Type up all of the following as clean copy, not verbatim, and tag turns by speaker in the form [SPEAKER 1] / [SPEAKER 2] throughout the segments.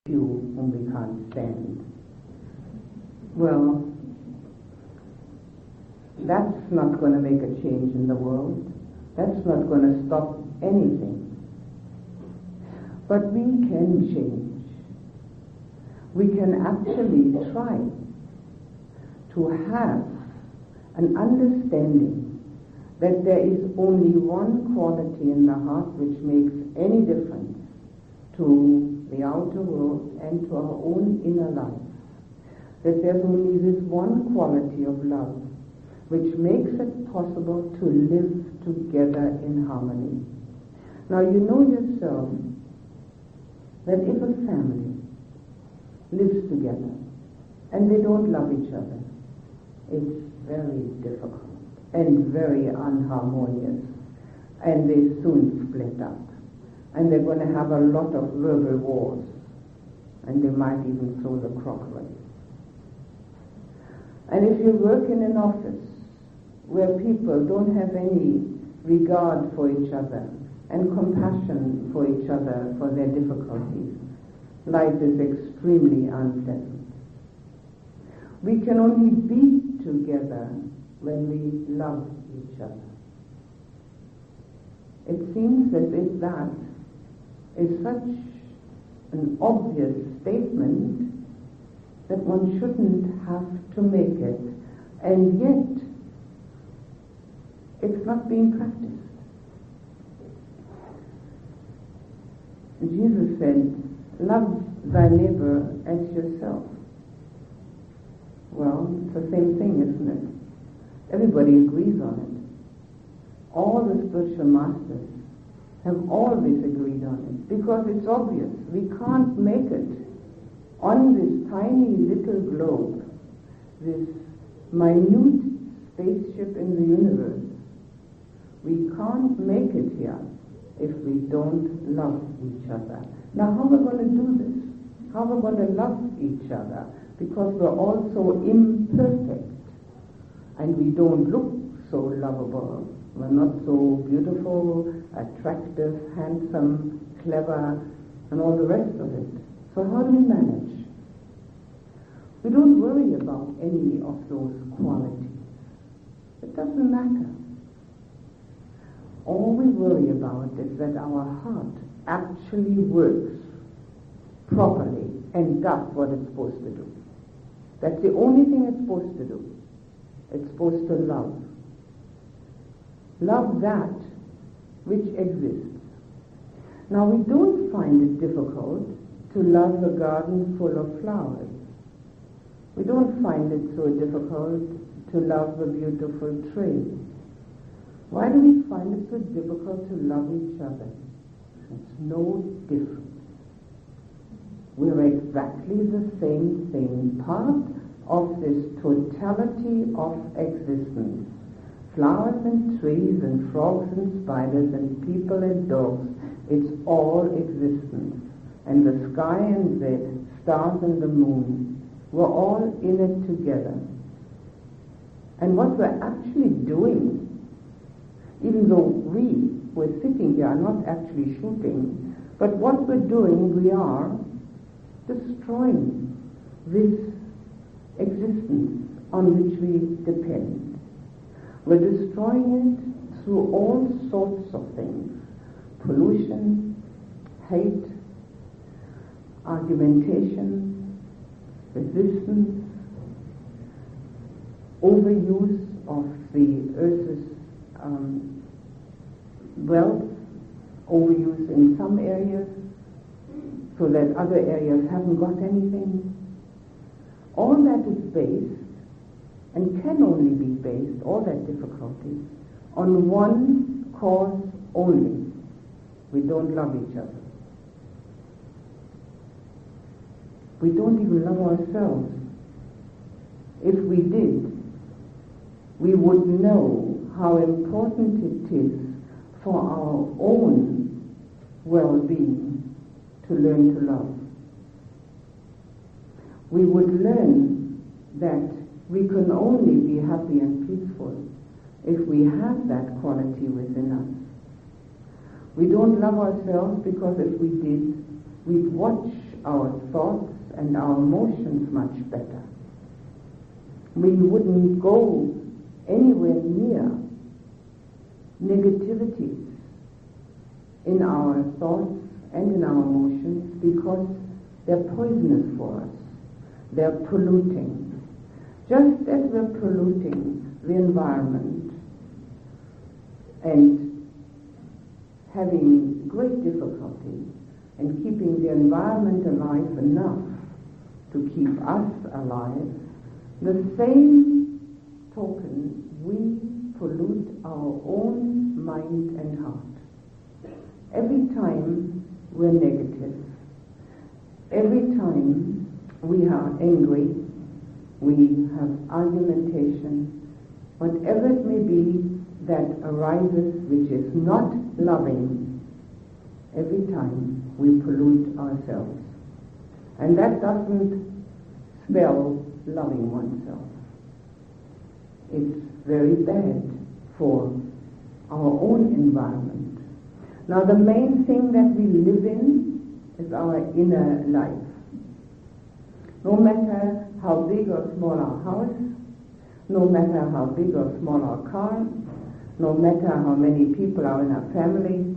[SPEAKER 1] few whom we can't stand. Well, that's not going to make a change in the world. That's not going to stop anything. But we can change. We can actually try to have an understanding that there is only one quality in the heart which makes any difference to the outer world and to our own inner life. That there's only this one quality of love which makes it possible to live together in harmony. Now you know yourself that if a family lives together and they don't love each other, it's very difficult and very unharmonious, and they soon split up, and they're going to have a lot of verbal wars, and they might even throw the crock away. And if you work in an office where people don't have any regard for each other and compassion for each other for their difficulties, life is extremely unpleasant. We can only be together when we love each other. It seems as if that is such an obvious statement that one shouldn't have to make it, and yet it's not being practiced. Jesus said, love thy neighbor as yourself. Well, it's the same thing, isn't it? Everybody agrees on it. All the spiritual masters have always agreed on it because it's obvious. We can't make it on this tiny little globe, this minute spaceship in the universe. We can't make it here if we don't love each other. Now, how are we going to do this? How are we going to love each other? Because we're all so imperfect and we don't look so lovable. We're not so beautiful, attractive, handsome, clever, and all the rest of it. So how do we manage? We don't worry about any of those qualities. It doesn't matter. All we worry about is that our heart actually works properly and does what it's supposed to do. That's the only thing it's supposed to do. It's supposed to love. Love that which exists. Now we don't find it difficult to love a garden full of flowers. We don't find it so difficult to love a beautiful tree. Why do we find it so difficult to love each other? It's no different. We're exactly the same thing, part of this totality of existence. Flowers and trees and frogs and spiders and people and dogs, it's all existence. And the sky and the stars and the moon, we're all in it together. And what we're actually doing, even though we're sitting here, are not actually shooting, but what we're doing, we are destroying this existence on which we depend. We're destroying it through all sorts of things: pollution, hate, argumentation, resistance, overuse of the earth's wealth, overuse in some areas so that other areas haven't got anything. All that is based, and can only be based, all that difficulty, on one cause only. We don't love each other. We don't even love ourselves. If we did, we would know how important it is for our own well-being to learn to love. We would learn that we can only be happy and peaceful if we have that quality within us. We don't love ourselves because if we did, we'd watch our thoughts and our emotions much better. We wouldn't go anywhere near negativities in our thoughts and in our emotions because they're poisonous for us. They're polluting. Just as we're polluting the environment and having great difficulty in keeping the environment alive enough to keep us alive, the same token, we pollute our own mind and heart. Every time we're negative, every time we are angry, we have argumentation, whatever it may be that arises which is not loving, every time we pollute ourselves. And that doesn't spell loving oneself. It's very bad for our own environment. Now the main thing that we live in is our inner life. No matter how big or small our house, no matter how big or small our car, no matter how many people are in our family,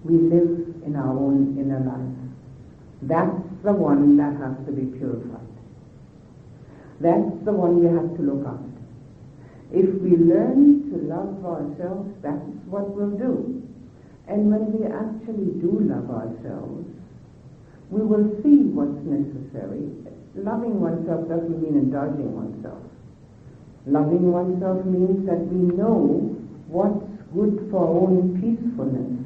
[SPEAKER 1] we live in our own inner life. That's the one that has to be purified. That's the one we have to look after. If we learn to love ourselves, that's what we'll do. And when we actually do love ourselves, we will see what's necessary. Loving oneself doesn't mean indulging oneself. Loving oneself means that we know what's good for our own peacefulness.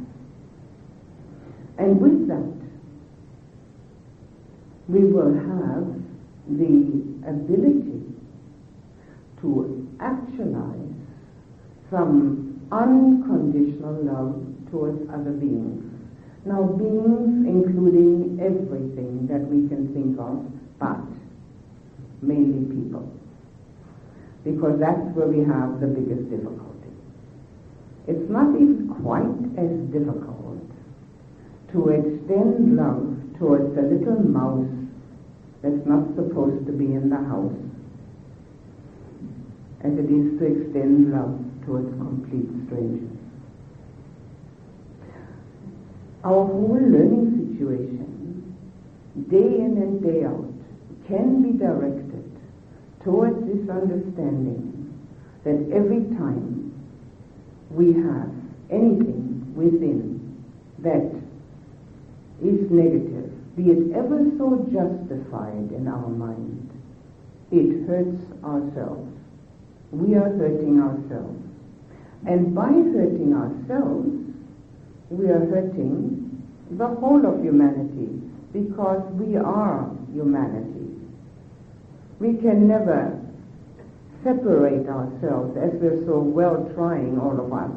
[SPEAKER 1] And with that, we will have the ability to actualize some unconditional love towards other beings. Now, beings including everything that we can think of, but mainly people, because that's where we have the biggest difficulty. It's not even quite as difficult to extend love towards a little mouse that's not supposed to be in the house as it is to extend love towards complete strangers. Our whole learning situation, day in and day out, can be directed towards this understanding that every time we have anything within that is negative, be it ever so justified in our mind, it hurts ourselves. We are hurting ourselves. And by hurting ourselves, we are hurting the whole of humanity, because we are humanity. We can never separate ourselves, as we're so well trying, all of us.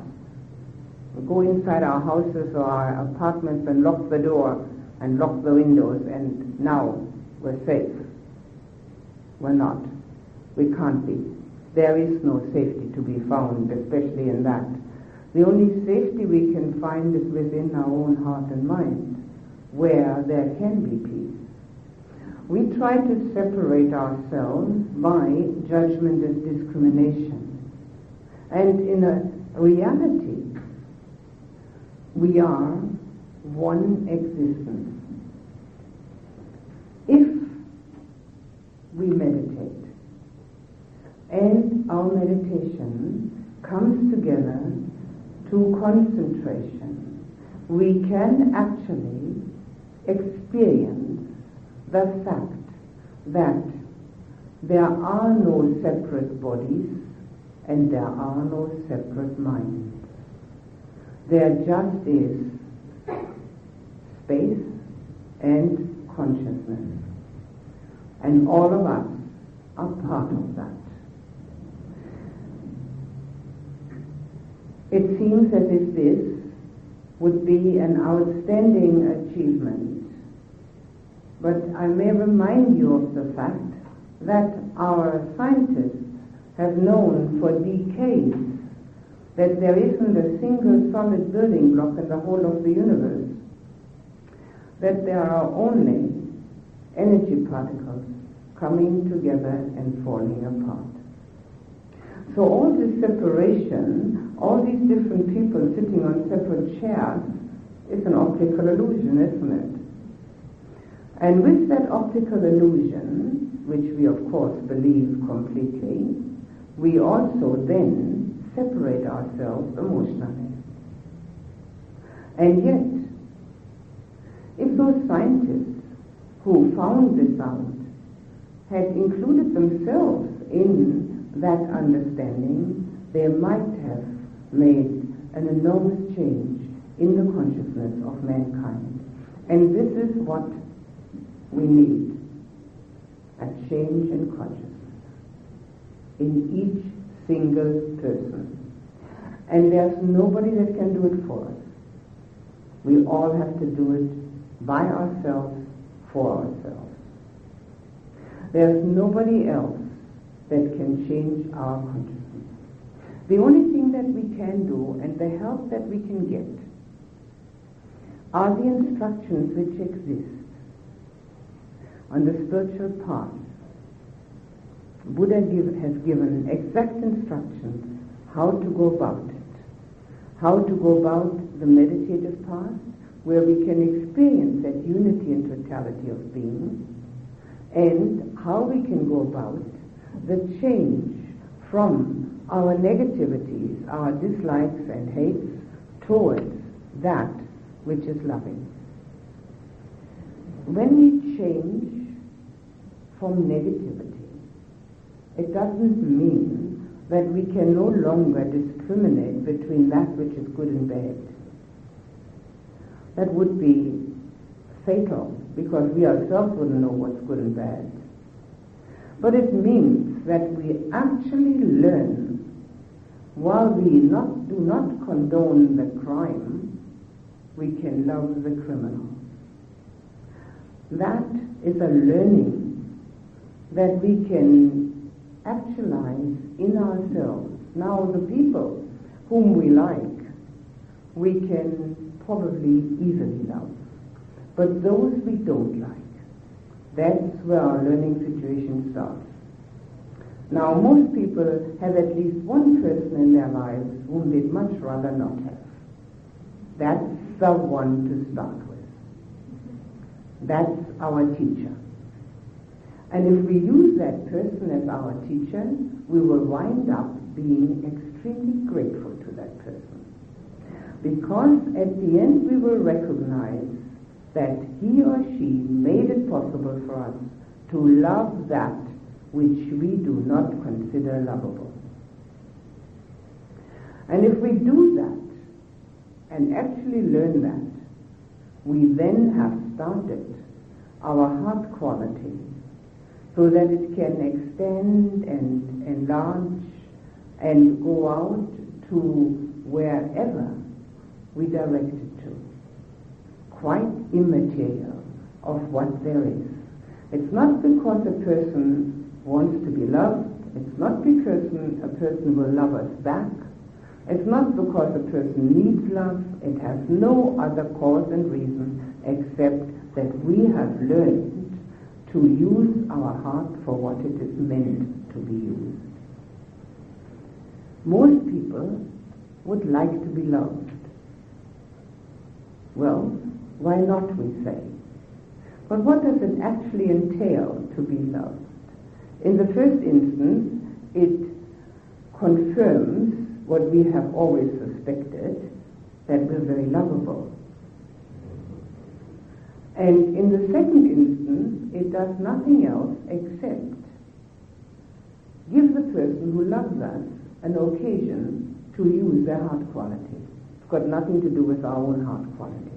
[SPEAKER 1] We go inside our houses or our apartments and lock the door and lock the windows, and now we're safe. We're not. We can't be. There is no safety to be found, especially in that. The only safety we can find is within our own heart and mind, where there can be peace. We try to separate ourselves by judgment and discrimination. And in a reality, we are one existence. If we meditate, and our meditation comes together to concentration, we can actually experience the fact that there are no separate bodies and there are no separate minds. There just is space and consciousness, and all of us are part of that. It seems as if this would be an outstanding achievement, but I may remind you of the fact that our scientists have known for decades that there isn't a single solid building block in the whole of the universe, that there are only energy particles coming together and falling apart. So all this separation, all these different people sitting on separate chairs, is an optical illusion, isn't it? And with that optical illusion, which we of course believe completely, we also then separate ourselves emotionally. And yet, if those scientists who found this out had included themselves in that understanding, they might have made an enormous change in the consciousness of mankind. And this is what we need, a change in consciousness in each single person. And there's nobody that can do it for us. We all have to do it by ourselves, for ourselves. There's nobody else that can change our consciousness. The only thing that we can do, and the help that we can get, are the instructions which exist on the spiritual path. Buddha has given exact instructions how to go about it, how to go about the meditative path, where we can experience that unity and totality of being, and how we can go about the change from our negativities, our dislikes and hates, towards that which is loving. When we change from negativity, it doesn't mean that we can no longer discriminate between that which is good and bad. That would be fatal, because we ourselves wouldn't know what's good and bad. But it means that we actually learn, while we do not condone the crime, we can love the criminal. That is a learning that we can actualize in ourselves. Now, the people whom we like, we can probably easily love. But those we don't like, that's where our learning situation starts. Now, most people have at least one person in their lives whom they'd much rather not have. That's the one to start with. That's our teacher. And if we use that person as our teacher, we will wind up being extremely grateful to that person. Because at the end we will recognize that he or she made it possible for us to love that which we do not consider lovable. And if we do that, and actually learn that, we then have started our heart quality so that it can extend and enlarge and go out to wherever we direct it to, quite immaterial of what there is. It's not because a person wants to be loved, it's not because a person will love us back, it's not because a person needs love, it has no other cause and reason except that we have learned to use our heart for what it is meant to be used. Most people would like to be loved. Well, why not, we say? But what does it actually entail to be loved? In the first instance, it confirms what we have always suspected, that we're very lovable. And in the second instance, it does nothing else except give the person who loves us an occasion to use their heart quality. It's got nothing to do with our own heart quality.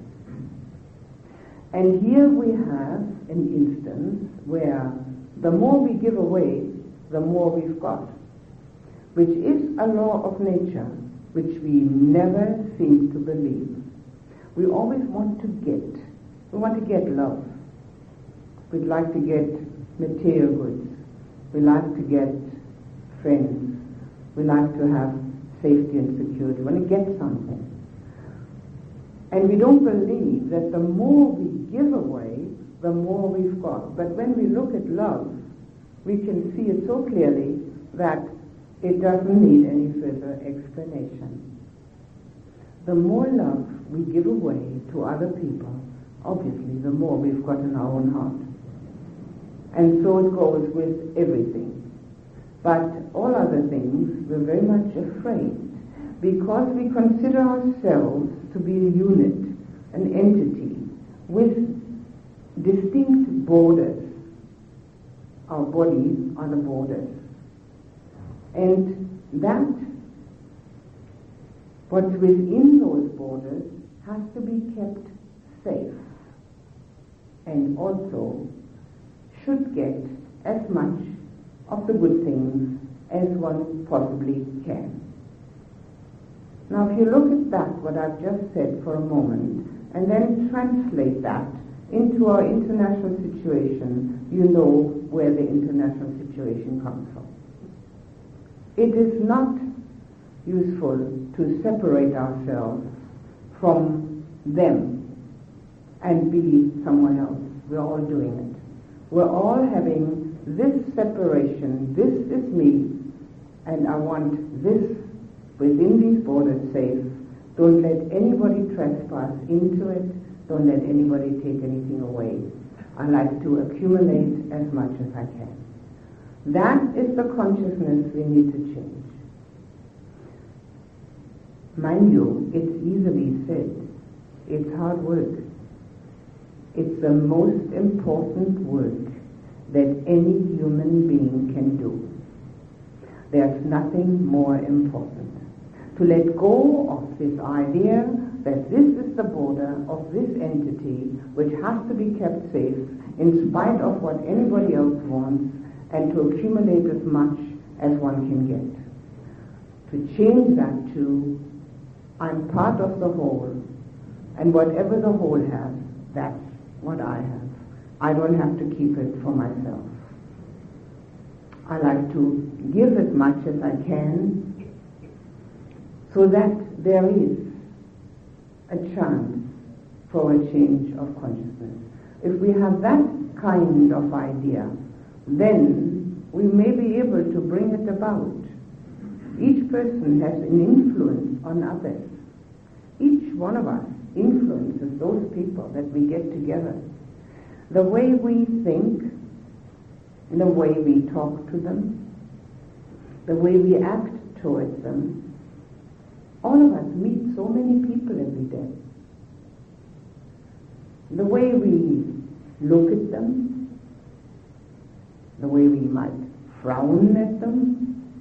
[SPEAKER 1] And here we have an instance where the more we give away, the more we've got, which is a law of nature, which we never seem to believe. We always want to get. We want to get love. We'd like to get material goods. We like to get friends. We like to have safety and security. We want to get something. And we don't believe that the more we give away, the more we've got. But when we look at love, we can see it so clearly that it doesn't need any further explanation. The more love we give away to other people, obviously the more we've got in our own heart. And so it goes with everything. But all other things, we're very much afraid because we consider ourselves to be a unit, an entity with distinct borders. Our bodies are the borders. And that, what's within those borders, has to be kept safe and also should get as much of the good things as one possibly can. Now if you look at that, what I've just said for a moment, and then translate that into our international situation, you know where the international situation comes from. It is not useful to separate ourselves from them and be someone else. We're all doing it. We're all having this separation. This is me, and I want this within these borders safe. Don't let anybody trespass into it. Don't let anybody take anything away. I like to accumulate as much as I can. That is the consciousness we need to change. Mind you, it's easily said. It's hard work. It's the most important work that any human being can do. There's nothing more important. To let go of this idea that this is the border of this entity which has to be kept safe in spite of what anybody else wants, and to accumulate as much as one can get. To change that to, I'm part of the whole, and whatever the whole has, that's what I have. I don't have to keep it for myself. I like to give as much as I can so that there is a chance for a change of consciousness. If we have that kind of idea, then we may be able to bring it about. Each person has an influence on others. Each one of us influences those people that we get together. The way we think, the way we talk to them, the way we act towards them. All of us meet so many people every day. The way we look at them, the way we might frown at them,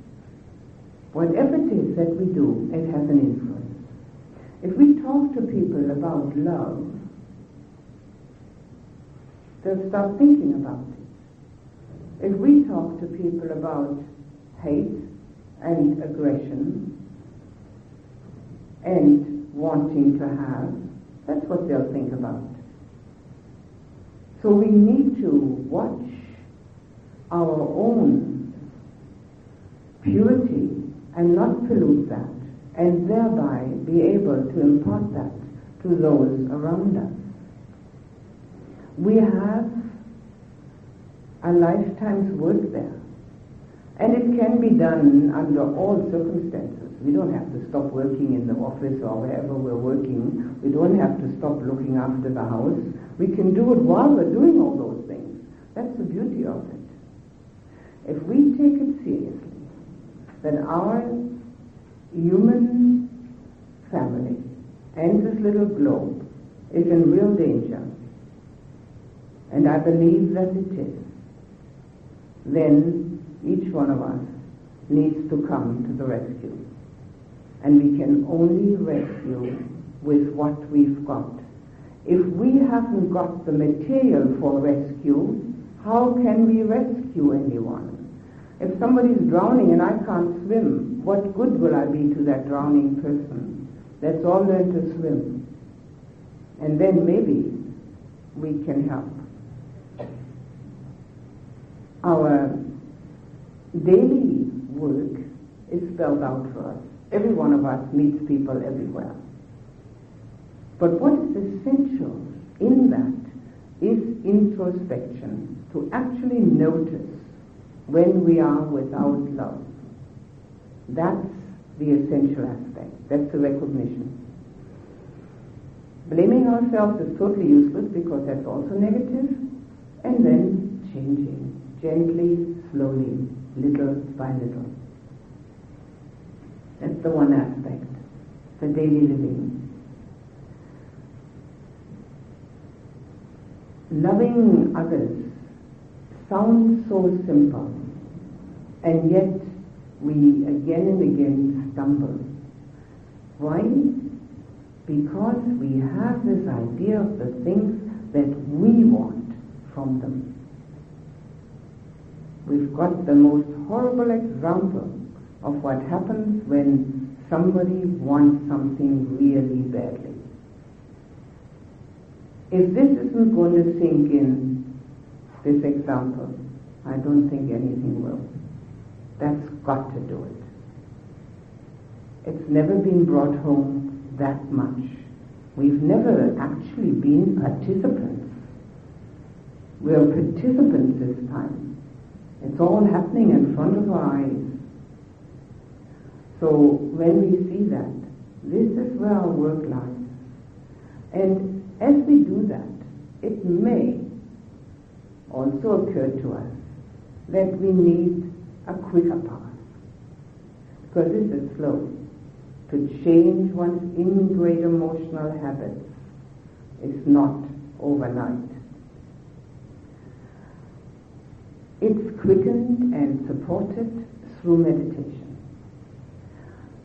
[SPEAKER 1] whatever it is that we do, it has an influence. If we talk to people about love, they'll start thinking about it. If we talk to people about hate and aggression and wanting to have, that's what they'll think about. So we need to watch our own purity and not pollute that, and thereby be able to impart that to those around us. We have a lifetime's work there, and it can be done under all circumstances. We don't have to stop working in the office or wherever we're working. We don't have to stop looking after the house. We can do it while we're doing all those things. That's the beauty of it. If we take it seriously, that our human family and this little globe is in real danger, and I believe that it is, then each one of us needs to come to the rescue. And we can only rescue with what we've got. If we haven't got the material for rescue, how can we rescue anyone? If somebody's drowning and I can't swim, what good will I be to that drowning person that's all learned to swim? And then maybe we can help. Our daily work is spelled out for us. Every one of us meets people everywhere. But what is essential in that is introspection, to actually notice when we are without love. That's the essential aspect. That's the recognition. Blaming ourselves is totally useless because that's also negative. And then changing, gently, slowly, little by little. That's the one aspect, the daily living. Loving others sounds so simple, and yet we again and again stumble. Why? Because we have this idea of the things that we want from them. We've got the most horrible example of what happens when somebody wants something really badly. If this isn't going to sink in, this example, I don't think anything will. That's got to do it. It's never been brought home that much. We've never actually been participants. We're participants this time. It's all happening in front of our eyes. So when we see that, this is where our work lies. And as we do that, it may also occur to us that we need a quicker path. Because this is slow. To change one's ingrained emotional habits is not overnight. It's quickened and supported through meditation.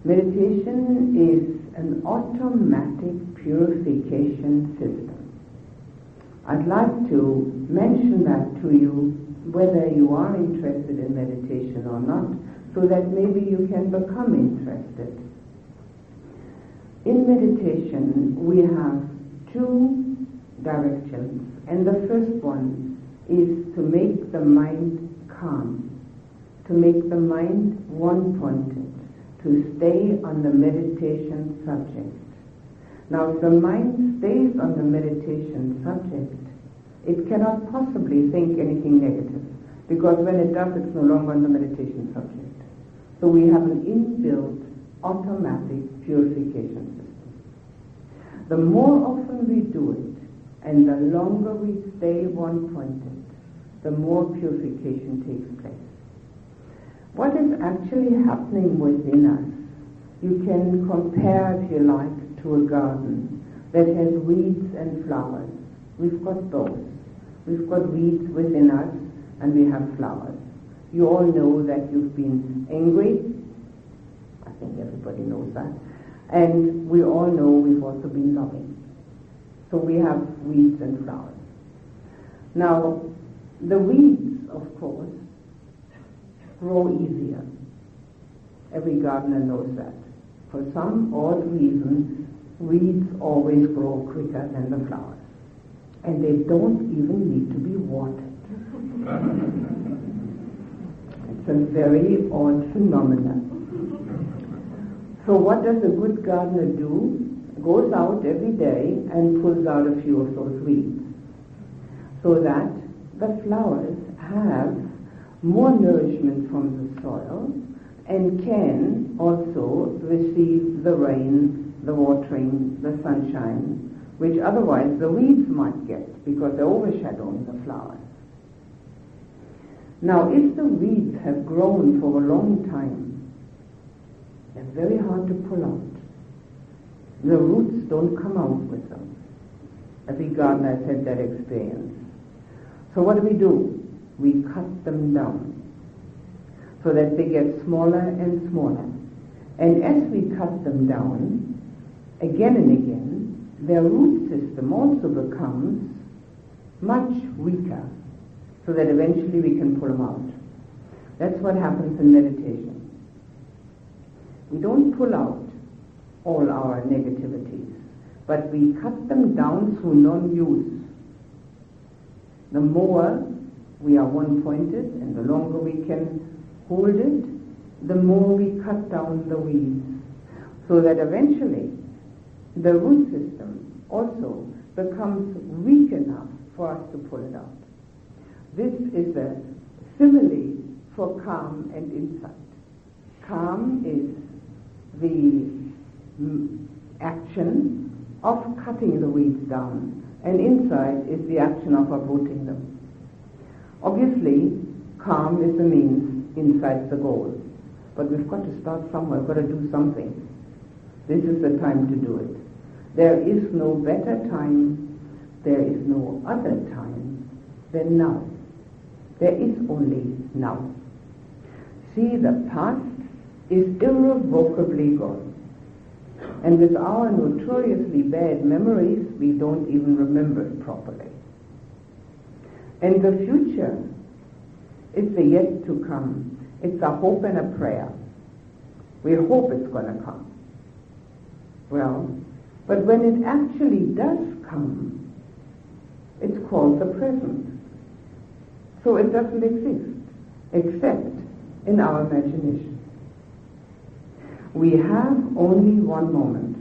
[SPEAKER 1] Meditation is an automatic purification system. I'd like to mention that to you, whether you are interested in meditation or not, so that maybe you can become interested. In meditation, we have two directions, and the first one is to make the mind calm, to make the mind one-pointed, to stay on the meditation subject. Now, if the mind stays on the meditation subject, it cannot possibly think anything negative, because when it does, it's no longer on the meditation subject. So we have an inbuilt automatic purification system. The more often we do it, and the longer we stay one-pointed, the more purification takes place. What is actually happening within us, you can compare, if you like, to a garden that has weeds and flowers. We've got both. We've got weeds within us, and we have flowers. You all know that you've been angry. I think everybody knows that. And we all know we've also been loving. So we have weeds and flowers. Now, the weeds, of course, grow easier. Every gardener knows that. For some odd reason, weeds always grow quicker than the flowers. And they don't even need to be watered. It's a very odd phenomenon. So what does a good gardener do? Goes out every day and pulls out a few of those weeds, so that the flowers have more nourishment from the soil and can also receive the rain, the watering, the sunshine, which otherwise the weeds might get because they're overshadowing the flowers. Now, if the weeds have grown for a long time, they're very hard to pull out. The roots don't come out with them. Every gardener has had that experience. So what do? We cut them down so that they get smaller and smaller. And as we cut them down, again and again, their root system also becomes much weaker, so that eventually we can pull them out. That's what happens in meditation. We don't pull out all our negativities, but we cut them down through non-use. The more we are one-pointed and the longer we can hold it, the more we cut down the weeds, so that eventually the root system also becomes weak enough for us to pull it out. This is a simile for calm and insight. Calm is the action of cutting the weeds down, and insight is the action of uprooting them. Obviously, calm is the means, insight's the goal. But we've got to start somewhere, we've got to do something. This is the time to do it. There is no better time, there is no other time than now. There is only now. See, the past is irrevocably gone. And with our notoriously bad memories, we don't even remember it properly. And the future is the yet to come. It's a hope and a prayer. We hope it's going to come. Well, but when it actually does come, it's called the present. So it doesn't exist, except in our imagination. We have only one moment,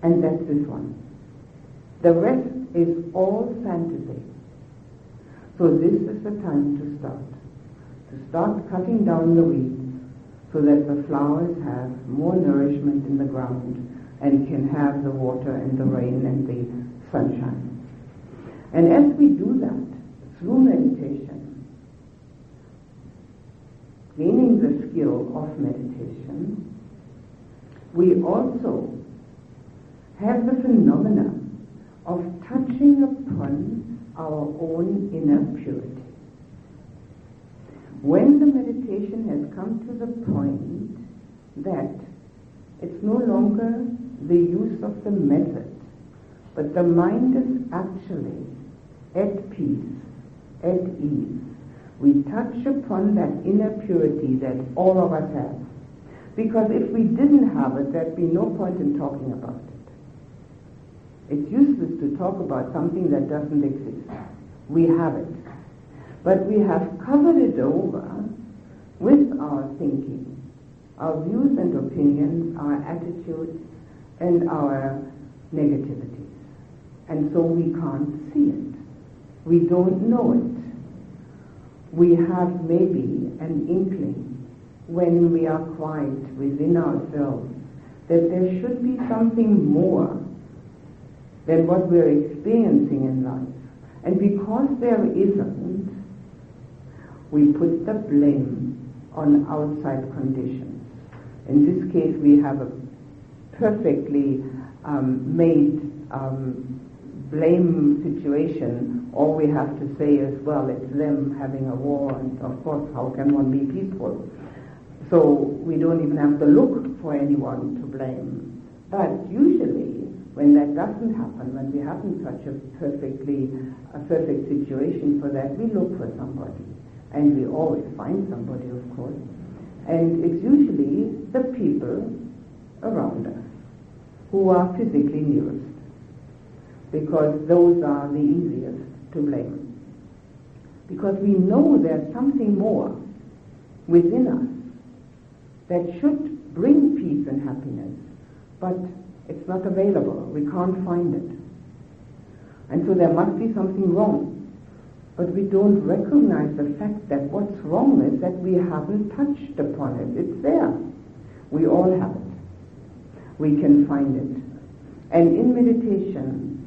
[SPEAKER 1] and that's this one. The rest is all fantasy. So this is the time to start. To start cutting down the weeds so that the flowers have more nourishment in the ground and can have the water and the rain and the sunshine. And as we do that, through meditation, gaining the skill of meditation, we also have the phenomena of touching upon our own inner purity. When the meditation has come to the point that it's no longer the use of the method, but the mind is actually at peace, at ease, we touch upon that inner purity that all of us have. Because if we didn't have it, there'd be no point in talking about it. It's useless to talk about something that doesn't exist. We have it. But we have covered it over with our thinking, our views and opinions, our attitudes, and our negativities. And so we can't see it. We don't know it. We have maybe an inkling when we are quiet within ourselves that there should be something more than what we're experiencing in life. And because there isn't, we put the blame on outside conditions. In this case, we have a perfectly made blame situation. All we have to say is, well, it's them having a war, and of course, how can one be peaceful? So we don't even have to look for anyone to blame. But usually, when that doesn't happen, when we haven't such a perfect situation for that, we look for somebody. And we always find somebody, of course. And it's usually the people around us who are physically nearest, because those are the easiest to blame. Because we know there's something more within us that should bring peace and happiness, but it's not available. We can't find it. And so there must be something wrong. But we don't recognize the fact that what's wrong is that we haven't touched upon it. It's there. We all have it. We can find it. And in meditation,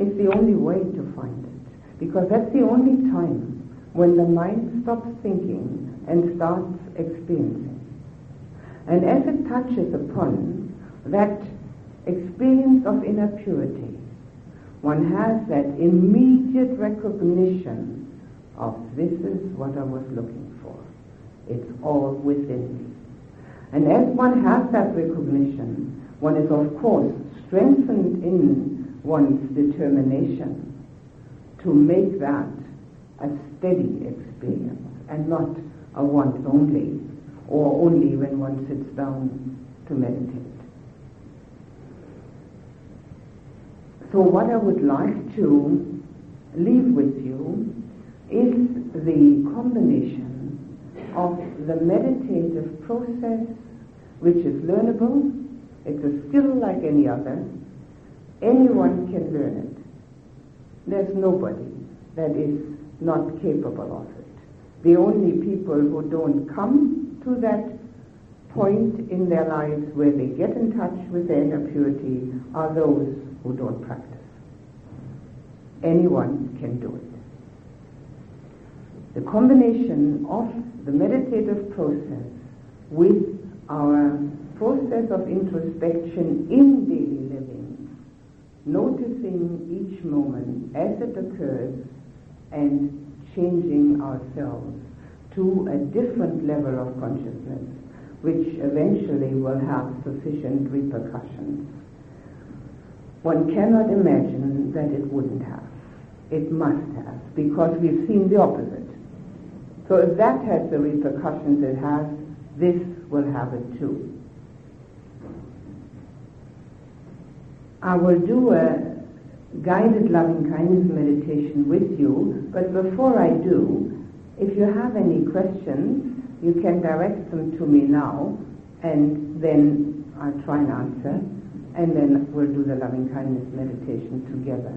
[SPEAKER 1] it's the only way to find it. Because that's the only time when the mind stops thinking and starts experiencing. And as it touches upon that experience of inner purity, one has that immediate recognition of this is what I was looking for. It's all within me. And as one has that recognition, one is of course strengthened in one's determination to make that a steady experience and not a once only, or only when one sits down to meditate. So what I would like to leave with you is the combination of the meditative process, which is learnable. It's a skill like any other. Anyone can learn it. There's nobody that is not capable of it. The only people who don't come to that point in their lives where they get in touch with their inner purity are those who don't practice. Anyone can do it. The combination of the meditative process with our process of introspection in daily living, noticing each moment as it occurs and changing ourselves to a different level of consciousness, which eventually will have sufficient repercussions. One cannot imagine that it wouldn't have. It must have, because we've seen the opposite. So if that has the repercussions it has, this will have it too. I will do a guided loving-kindness meditation with you, but before I do, if you have any questions, you can direct them to me now, and then I'll try and answer, and then we'll do the loving-kindness meditation together.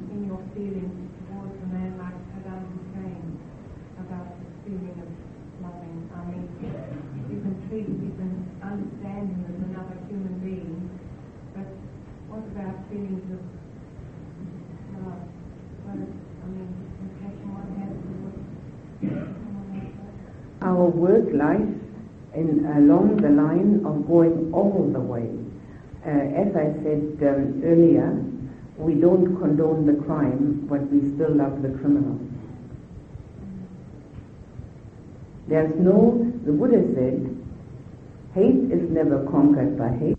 [SPEAKER 2] In your feelings towards a man like Ayya Khema about the feeling of loving. I mean, you can understand him as another human being, but what about feelings of love? Compassion, what has to do?
[SPEAKER 1] Our work lies along the line of going all the way. As I said earlier, we don't condone the crime, but we still love the criminal. The Buddha said, hate is never conquered by hate.